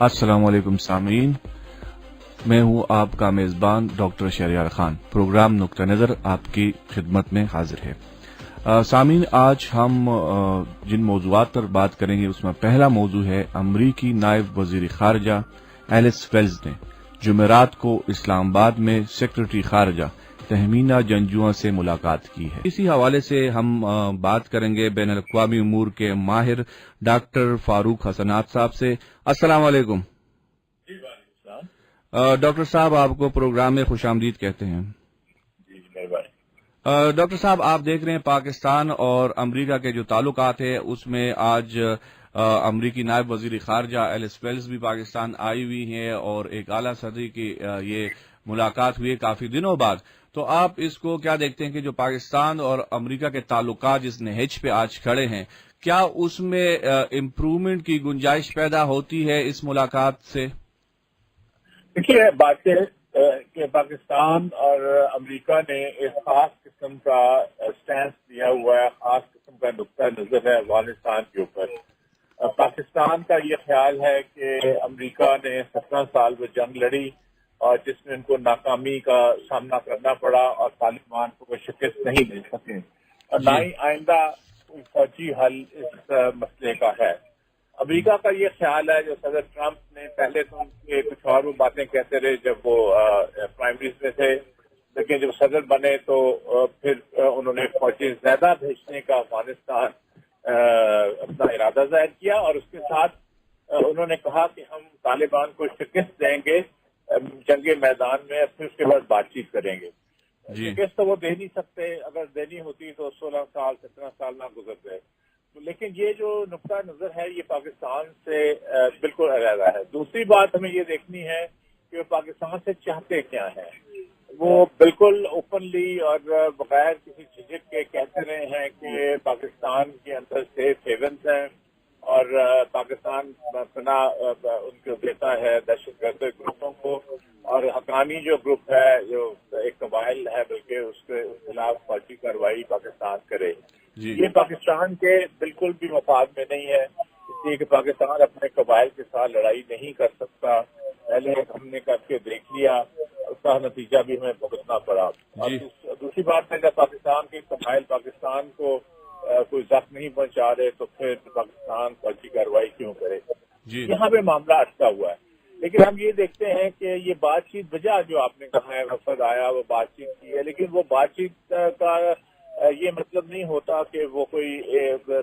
अस्सलाम वालेकुम सामीन, मैं हूं आपका मेज़बान डॉक्टर शहरयार खान। प्रोग्राम नुक्ता नज़र आपकी खिदमत में हाजिर है। सामीन, आज हम जिन मौज़ूआत पर बात करेंगे उसमें पहला मौजू है अमरीकी नायब वज़ीर ख़ारजा एलिस वेल्स ने जुमेरात को इस्लामाबाद में सेक्रेटरी ख़ारजा तहमीना जंजुआ से मुलाकात की है। इसी हवाले से हम बात करेंगे बैन अल-अक़वामी उमूर के माहिर डॉक्टर फारूक हसनात साहब से। अस्सलाम वालेकुम। डॉक्टर साहब, आपको प्रोग्राम में खुशामदीद कहते हैं। डॉक्टर साहब, आप देख रहे हैं पाकिस्तान और अमरीका के जो ताल्लुकात है उसमें आज अमरीकी नायब वजीर खारजा एलिस वेल्स भी पाकिस्तान आई हुई हैं और एक आला सदरी की ये मुलाकात हुई है काफी दिनों बाद। तो आप इसको क्या देखते हैं कि जो पाकिस्तान और अमरीका के ताल्लुकात जिस नहज पे आज खड़े हैं, क्या उसमें इम्प्रूवमेंट की गुंजाइश पैदा होती है इस मुलाकात से? देखिए, बात है कि पाकिस्तान और अमेरिका ने एक खास किस्म का स्टैंड लिया हुआ है, खास किस्म का नुक्ता नजर है अफगानिस्तान के ऊपर। पाकिस्तान का ये ख्याल है कि अमेरिका ने 17 साल में जंग लड़ी और जिसमें उनको नाकामी का सामना करना पड़ा और तालिबान को वो शिकस्त नहीं दे सके और ना ही आइंदा कोई फौजी हल इस मसले का है। अमेरिका का ये ख्याल है, जो सदर ट्रंप ने पहले तो उनके कुछ और वो बातें कहते रहे जब वो प्राइमरीज में थे, लेकिन जब सदर बने तो फिर उन्होंने फौजी ज्यादा भेजने का अफगानिस्तान अपना इरादा जाहिर किया और उसके साथ उन्होंने कहा कि हम तालिबान को शिकस्त देंगे जंगे मैदान में, फिर उसके बाद बातचीत करेंगे। शिकस्त तो वो दे नहीं सकते, अगर देनी होती तो 16 साल 17 साल ना गुजरते। लेकिन ये जो नुक्ता नजर है ये पाकिस्तान से बिल्कुल अलग है। दूसरी बात हमें ये देखनी है कि वो पाकिस्तान से चाहते क्या है। वो बिल्कुल ओपनली और बगैर किसी झिझक के कहते रहे हैं कि पाकिस्तान के अंदर सेफ हेवन्स हैं और पाकिस्तान अपना उनको देता है दहशतगर्द ग्रुपों को, और हकानी जो ग्रुप है, जो एक कबाइल है बल्कि उसके खिलाफ फौजी कार्रवाई पाकिस्तान करे। ये पाकिस्तान के बिल्कुल भी मफाद में नहीं है, इसलिए कि पाकिस्तान अपने कबाइल के साथ लड़ाई नहीं कर सकता। पहले हमने करके देख लिया, उसका नतीजा भी हमें भुगतना पड़ा। और दूसरी बात है, जब पाकिस्तान के कबाइल पाकिस्तान को कोई जख्म नहीं पहुंचा रहे तो फिर पाकिस्तान फौजी कार्रवाई क्यों करे। यहाँ पे मामला अटका हुआ है। लेकिन हम ये देखते हैं कि ये बातचीत वजह जो आपने कहा है, वफद आया वो बातचीत की है, लेकिन वो बातचीत का ये मतलब नहीं होता कि वो कोई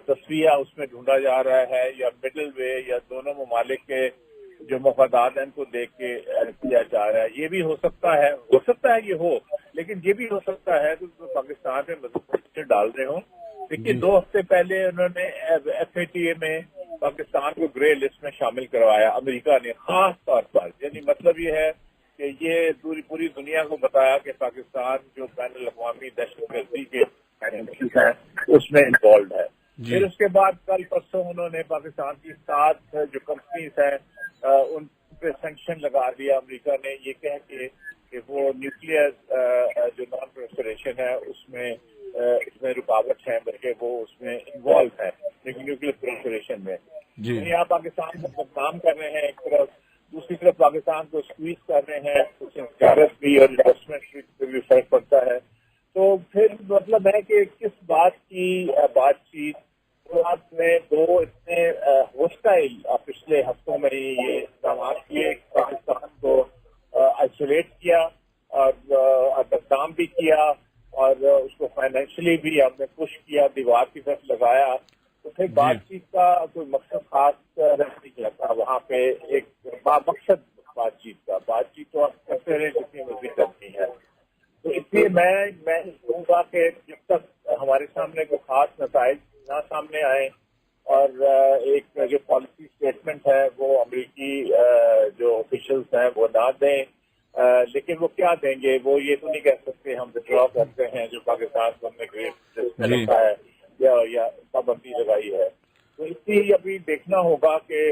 तस्वीर उसमें ढूंढा जा रहा है या मिडिल वे या दोनों ममालिक के जो मफादात हैं उनको देख के किया जा रहा है। ये भी हो सकता है ये हो, लेकिन ये भी हो सकता है कि तो पाकिस्तान में मजबूत डाल रहे हों। देखिए, 2 हफ्ते पहले उन्होंने FATA में पाकिस्तान को ग्रे लिस्ट में शामिल करवाया अमेरिका ने खास तौर पर। यानी मतलब ये है कि ये पूरी दुनिया को बताया कि पाकिस्तान जो बैनुल अक़वामी दहशतगर्दी के है उसमें इन्वॉल्व है। फिर उसके बाद कल परसों उन्होंने पाकिस्तान की 7 जो कंपनीज हैं उन पे सैंक्शन लगा दिया अमेरिका ने, ये कह के कि वो न्यूक्लियर जो नॉन प्रोलिफरेशन है उसमें रुकावट है, बल्कि वो उसमें इन्वॉल्व है न्यूक्लियर प्रोलिफरेशन में। यहाँ पाकिस्तान को काम कर रहे हैं एक तरफ, दूसरी तरफ पाकिस्तान को स्क्वीज कर रहे हैं, उससे तिजारत भी और इन्वेस्टमेंट पे भी फर्क पड़ता है। तो फिर मतलब है कि किस बात की बातचीत में 2 इतने होस्टाइल पिछले हफ्तों में ये इस्तेमाल किए, पाकिस्तान को आइसोलेट किया और बदनाम भी किया और उसको फाइनेंशियली भी हमने पुश किया, दीवार की तरफ लगाया। तो फिर बातचीत का कोई मकसद खास रह नहीं जाता वहाँ पे, एक मकसद बातचीत तो आप करते रहे जितनी मर्जी करनी है। तो इसलिए मैं कहूँगा कि जब तक हमारे सामने कोई खास नताइज ना सामने आए और एक जो पॉलिसी स्टेटमेंट है वो अमेरिकी जो ऑफिशियल्स हैं वो ना दें, लेकिन वो क्या देंगे, वो ये तो नहीं कह सकते हम विड्रॉ करते हैं जो पाकिस्तान को हमने ग्रेट रखा है या पाबंदी लगाई है। तो इसलिए अभी देखना होगा कि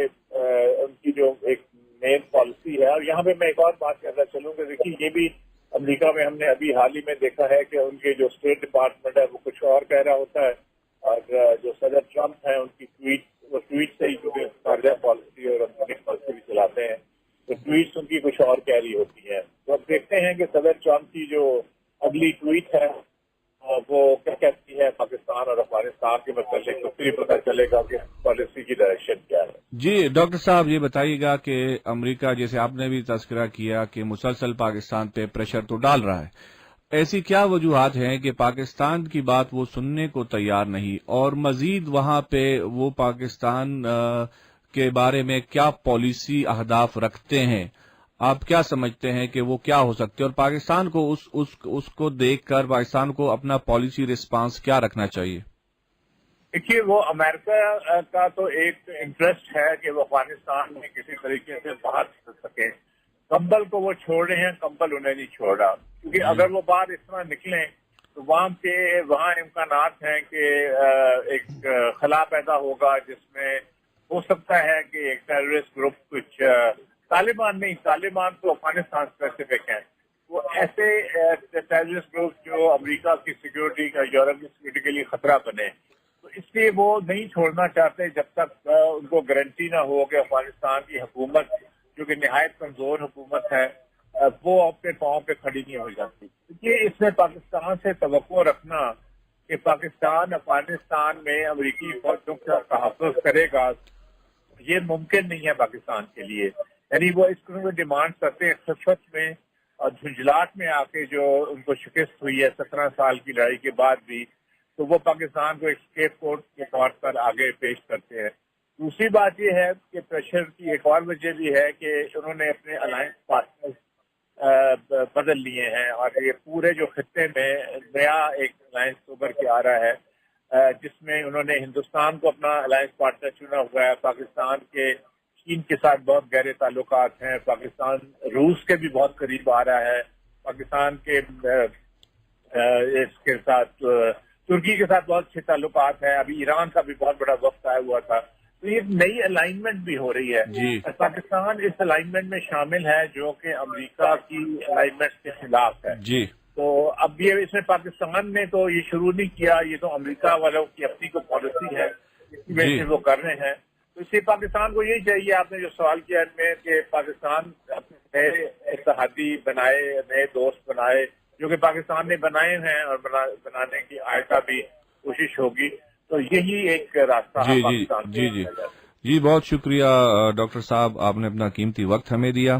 उनकी जो एक मेन पॉलिसी है। और यहाँ पे मैं एक और बात करना चलूंगा, देखिए ये भी अमेरिका में हमने अभी हाल ही में देखा है कि उनके जो स्टेट डिपार्टमेंट है वो कुछ और कह रहा होता है और जो सदर ट्रंप है उनकी ट्वीट से ही क्योंकि खारजा पॉलिसी और अमेरिकन पॉलिसी भी चलाते ٹویٹس ان کی کچھ اور کہہ رہی ہوتی ہیں. تو اب دیکھتے ہیں کہ صدر ٹرمپ کی جو اگلی ٹویٹ ہے وہ کیا کہتی ہے پاکستان اور افغانستان کے متعلق. تو پھر پتہ چلے گا کہ پالیسی کی ڈائریکشن کیا ہے. جی ڈاکٹر صاحب یہ بتائیے گا کہ امریکہ جیسے آپ نے بھی تذکرہ کیا کہ مسلسل پاکستان پہ پریشر تو ڈال رہا ہے، ایسی کیا وجوہات ہیں کہ پاکستان کی بات وہ سننے کو تیار نہیں، اور مزید وہاں پہ وہ پاکستان کے بارے میں کیا پالیسی اہداف رکھتے ہیں؟ آپ کیا سمجھتے ہیں کہ وہ کیا ہو سکتے ہیں، اور پاکستان کو اس کو دیکھ کر پاکستان کو اپنا پالیسی رسپانس کیا رکھنا چاہیے؟ دیکھیے وہ امریکہ کا تو ایک انٹرسٹ ہے کہ وہ افغانستان میں کسی طریقے سے باہر نکل سکے. کمبل کو وہ چھوڑ رہے ہیں، کمبل انہیں نہیں چھوڑ رہا، کیونکہ اگر وہ باہر اس طرح نکلیں تو وہاں امکانات ہیں کہ ایک خلا پیدا ہوگا جس میں ہو سکتا ہے کہ ایک ٹیررسٹ گروپ کچھ طالبان تو افغانستان اسپیسیفک ہیں، وہ ایسے ٹیررسٹ گروپ جو امریکہ کی سیکیورٹی کا، یورپ کی سیکیورٹی کے لیے خطرہ بنے. تو اس لیے وہ نہیں چھوڑنا چاہتے جب تک ان کو گارنٹی نہ ہو کہ افغانستان کی حکومت جو کہ نہایت کمزور حکومت ہے وہ اپنے پاؤں پہ کھڑی نہیں ہو جاتی. یہ اس میں پاکستان سے توقع رکھنا کہ پاکستان افغانستان میں امریکی فوجوں کا تحفظ کرے گا یہ ممکن نہیں ہے پاکستان کے لیے. یعنی وہ اس قسم کی ڈیمانڈ کرتے ہیں خفت میں اور جھنجھلاٹ میں آ کے جو ان کو شکست ہوئی ہے 17 سال کی لڑائی کے بعد بھی، تو وہ پاکستان کو ایک اسکیپ کوٹ کے طور پر آگے پیش کرتے ہیں. دوسری بات یہ ہے کہ پریشر کی ایک اور وجہ بھی ہے کہ انہوں نے اپنے الائنس پارٹنر بدل لیے ہیں، اور یہ پورے جو خطے میں نیا ایک الائنس ابھر کے آ رہا ہے جس میں انہوں نے ہندوستان کو اپنا الائنس پارٹنر چنا ہوا ہے. پاکستان کے چین کے ساتھ بہت گہرے تعلقات ہیں، پاکستان روس کے بھی بہت قریب آ رہا ہے، پاکستان کے اس کے ساتھ ترکی کے ساتھ بہت اچھے تعلقات ہیں، ابھی ایران کا بھی بہت بڑا وقت آیا ہوا تھا. تو یہ نئی الائنمنٹ بھی ہو رہی ہے. جی. پاکستان اس الائنمنٹ میں شامل ہے جو کہ امریکہ کی الائنمنٹ کے خلاف ہے. جی. تو اب یہ اس میں پاکستان نے تو یہ شروع نہیں کیا، یہ تو امریکہ والوں کی اپنی کو پالیسی ہے، اس کی وجہ سے وہ کر رہے ہیں. تو اس لیے پاکستان کو یہی چاہیے، آپ نے جو سوال کیا ان میں، کہ پاکستان اپنے نئے اتحادی بنائے، نئے دوست بنائے جو کہ پاکستان نے بنائے ہیں، اور بنانے کی آئندہ بھی کوشش ہوگی. تو یہی ایک راستہ ہے پاکستان جی جی جی بہت شکریہ ڈاکٹر صاحب، آپ نے اپنا قیمتی وقت ہمیں دیا.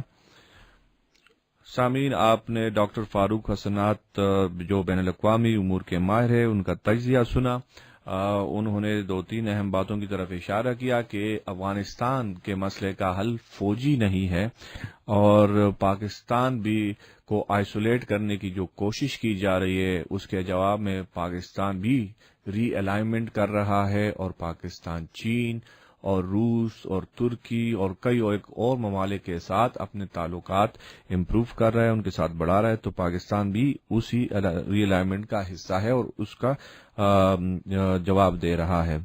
سامعین، آپ نے ڈاکٹر فاروق حسنات جو بین الاقوامی امور کے ماہر ہیں ان کا تجزیہ سنا. انہوں نے 2-3 اہم باتوں کی طرف اشارہ کیا کہ افغانستان کے مسئلے کا حل فوجی نہیں ہے، اور پاکستان بھی کو آئسولیٹ کرنے کی جو کوشش کی جا رہی ہے اس کے جواب میں پاکستان بھی ری الائنمنٹ کر رہا ہے، اور پاکستان چین اور روس اور ترکی اور کئی اور ممالک کے ساتھ اپنے تعلقات امپروو کر رہا ہے، ان کے ساتھ بڑھا رہا ہے. تو پاکستان بھی اسی ری الائنمنٹ کا حصہ ہے اور اس کا جواب دے رہا ہے.